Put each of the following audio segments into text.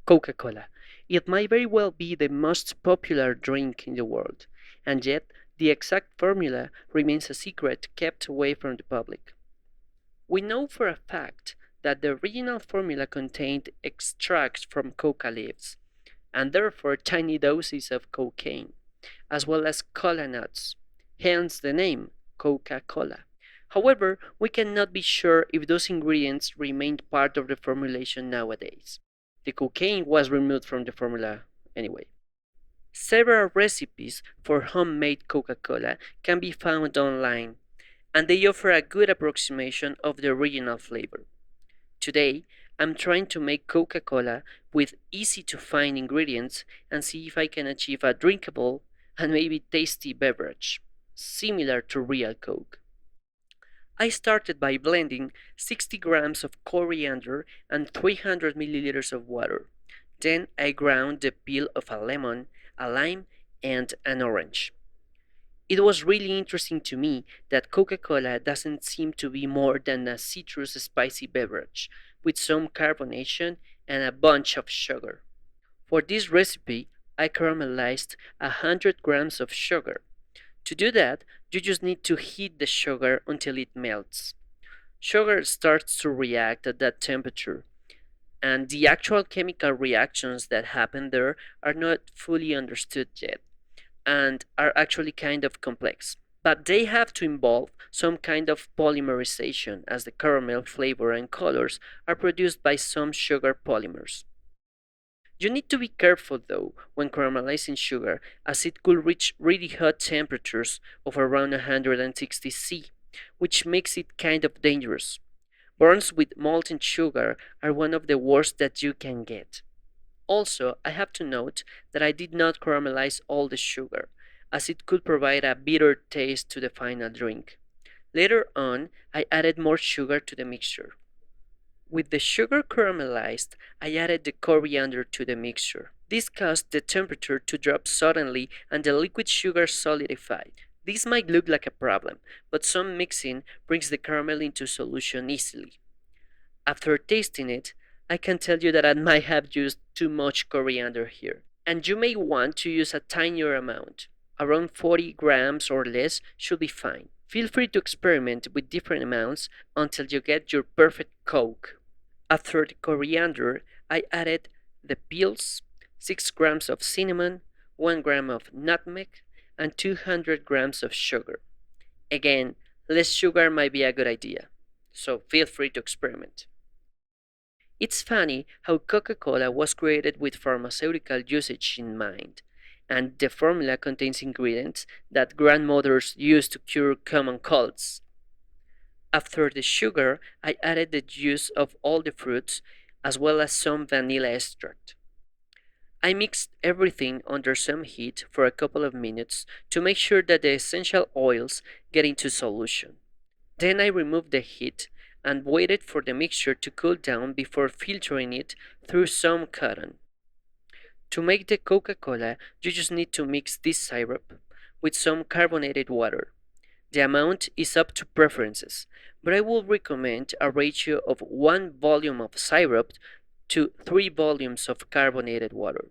Coca-Cola. It might very well be the most popular drink in the world, and yet the exact formula remains a secret kept away from the public. We know for a fact that the original formula contained extracts from coca leaves, and therefore tiny doses of cocaine, as well as cola nuts, hence the name Coca-Cola. However, we cannot be sure if those ingredients remained part of the formulation nowadays. The cocaine was removed from the formula anyway. Several recipes for homemade Coca-Cola can be found online, and they offer a good approximation of the original flavor. Today, I'm trying to make Coca-Cola with easy to find ingredients and see if I can achieve a drinkable and maybe tasty beverage, similar to real Coke. I started by blending 60 grams of coriander and 300 milliliters of water. Then I ground the peel of a lemon, a lime, and an orange. It was really interesting to me that Coca-Cola doesn't seem to be more than a citrus spicy beverage, with some carbonation and a bunch of sugar. For this recipe, I caramelized 100 grams of sugar. To do that, you just need to heat the sugar until it melts. Sugar starts to react at that temperature, and the actual chemical reactions that happen there are not fully understood yet and are actually kind of complex. But they have to involve some kind of polymerization, as the caramel flavor and colors are produced by some sugar polymers. You need to be careful though when caramelizing sugar, as it could reach really hot temperatures of around 160 C, which makes it kind of dangerous. Burns with molten sugar are one of the worst that you can get. Also, I have to note that I did not caramelize all the sugar, as it could provide a bitter taste to the final drink. Later on, I added more sugar to the mixture. With the sugar caramelized, I added the coriander to the mixture. This caused the temperature to drop suddenly and the liquid sugar solidified. This might look like a problem, but some mixing brings the caramel into solution easily. After tasting it, I can tell you that I might have used too much coriander here, and you may want to use a tinier amount. Around 40 grams or less should be fine. Feel free to experiment with different amounts until you get your perfect Coke. After the coriander, I added the peels, 6 grams of cinnamon, 1 gram of nutmeg, and 200 grams of sugar. Again, less sugar might be a good idea, so feel free to experiment. It's funny how Coca-Cola was created with pharmaceutical usage in mind, and the formula contains ingredients that grandmothers used to cure common colds. After the sugar, I added the juice of all the fruits as well as some vanilla extract. I mixed everything under some heat for a couple of minutes to make sure that the essential oils get into solution. Then I removed the heat and waited for the mixture to cool down before filtering it through some cotton. To make the Coca-Cola, you just need to mix this syrup with some carbonated water. The amount is up to preferences, but I would recommend a ratio of 1 volume of syrup to 3 volumes of carbonated water.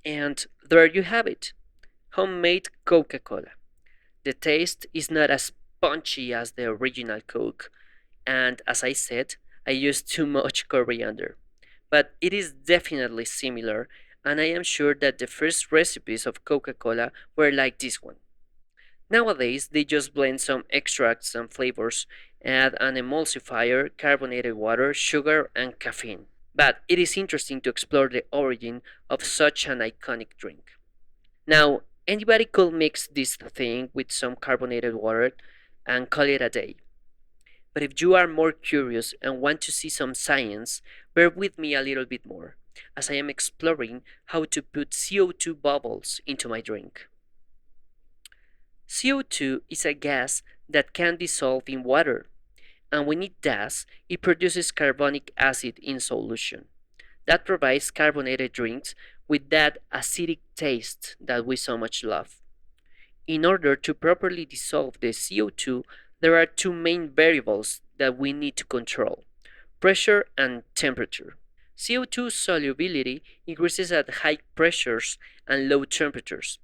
And there you have it, homemade Coca-Cola. The taste is not as punchy as the original Coke, and as I said, I used too much coriander. But it is definitely similar, and I am sure that the first recipes of Coca-Cola were like this one. Nowadays, they just blend some extracts and flavors, add an emulsifier, carbonated water, sugar, and caffeine. But it is interesting to explore the origin of such an iconic drink. Now, anybody could mix this thing with some carbonated water and call it a day. But if you are more curious and want to see some science, bear with me a little bit more, as I am exploring how to put CO2 bubbles into my drink. CO2 is a gas that can dissolve in water, and when it does, it produces carbonic acid in solution. That provides carbonated drinks with that acidic taste that we so much love. In order to properly dissolve the CO2, there are two main variables that we need to control: pressure and temperature. CO2 solubility increases at high pressures and low temperatures.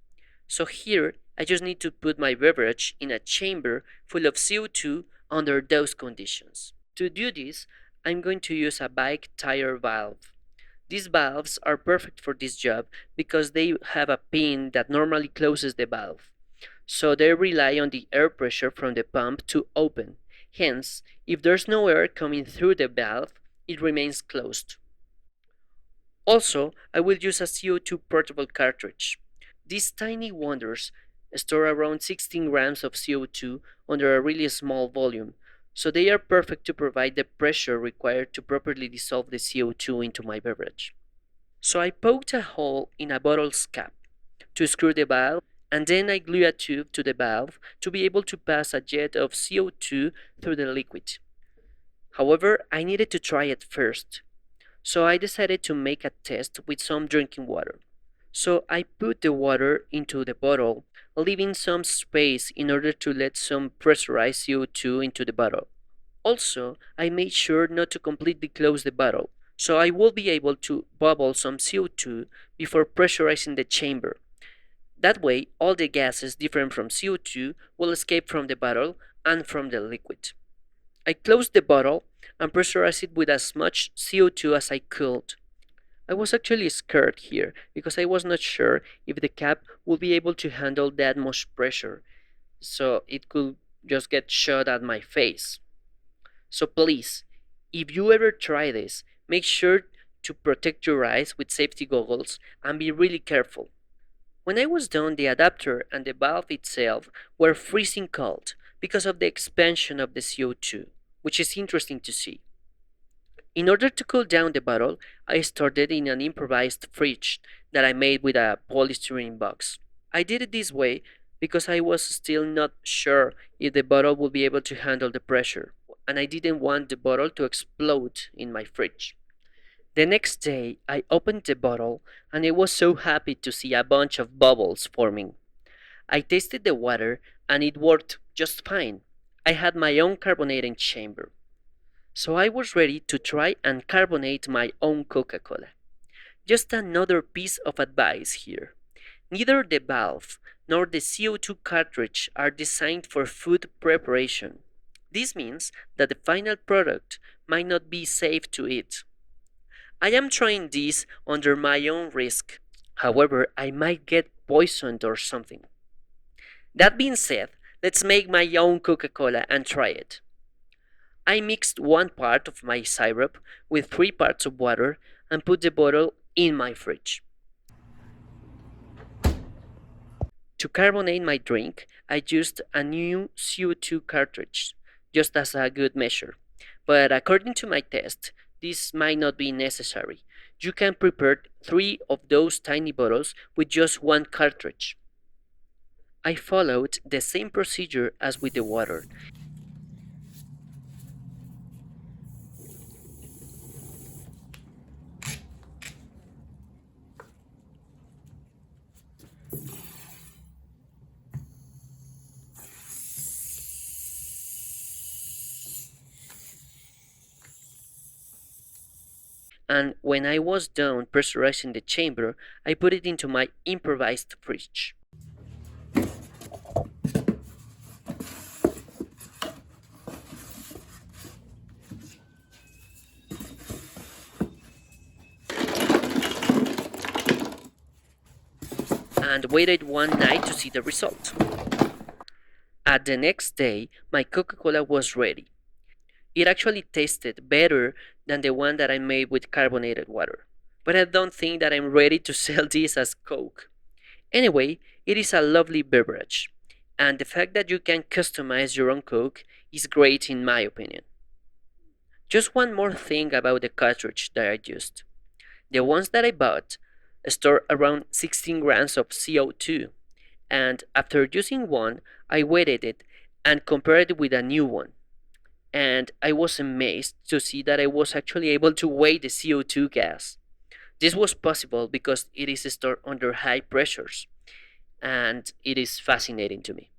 So here, I just need to put my beverage in a chamber full of CO2 under those conditions. To do this, I'm going to use a bike tire valve. These valves are perfect for this job because they have a pin that normally closes the valve. So they rely on the air pressure from the pump to open. Hence, if there's no air coming through the valve, it remains closed. Also, I will use a CO2 portable cartridge. These tiny wonders store around 16 grams of CO2 under a really small volume, so they are perfect to provide the pressure required to properly dissolve the CO2 into my beverage. So I poked a hole in a bottle's cap to screw the valve, and then I glue a tube to the valve to be able to pass a jet of CO2 through the liquid. However, I needed to try it first, so I decided to make a test with some drinking water. So I put the water into the bottle, leaving some space in order to let some pressurized CO2 into the bottle. Also, I made sure not to completely close the bottle, so I will be able to bubble some CO2 before pressurizing the chamber. That way, all the gases different from CO2 will escape from the bottle and from the liquid. I closed the bottle and pressurized it with as much CO2 as I could. I was actually scared here because I was not sure if the cap would be able to handle that much pressure, so it could just get shot at my face. So please, if you ever try this, make sure to protect your eyes with safety goggles and be really careful. When I was done, the adapter and the valve itself were freezing cold because of the expansion of the CO2, which is interesting to see. In order to cool down the bottle, I stored it in an improvised fridge that I made with a polystyrene box. I did it this way because I was still not sure if the bottle would be able to handle the pressure, and I didn't want the bottle to explode in my fridge. The next day, I opened the bottle and I was so happy to see a bunch of bubbles forming. I tasted the water and it worked just fine. I had my own carbonating chamber. So I was ready to try and carbonate my own Coca-Cola. Just another piece of advice here. Neither the valve nor the CO2 cartridge are designed for food preparation. This means that the final product might not be safe to eat. I am trying this under my own risk. However, I might get poisoned or something. That being said, let's make my own Coca-Cola and try it. I mixed 1 part of my syrup with 3 parts of water and put the bottle in my fridge. To carbonate my drink, I used a new CO2 cartridge, just as a good measure. But according to my test, this might not be necessary. You can prepare 3 of those tiny bottles with just 1 cartridge. I followed the same procedure as with the water. And when I was done pressurizing the chamber, I put it into my improvised fridge. And waited one night to see the result. At the next day, my Coca-Cola was ready. It actually tasted better than the one that I made with carbonated water. But I don't think that I'm ready to sell this as Coke. Anyway, it is a lovely beverage, and the fact that you can customize your own Coke is great in my opinion. Just one more thing about the cartridge that I used. The ones that I bought store around 16 grams of CO2, and after using one, I weighted it and compared it with a new one. And I was amazed to see that I was actually able to weigh the CO2 gas. This was possible because it is stored under high pressures, and it is fascinating to me.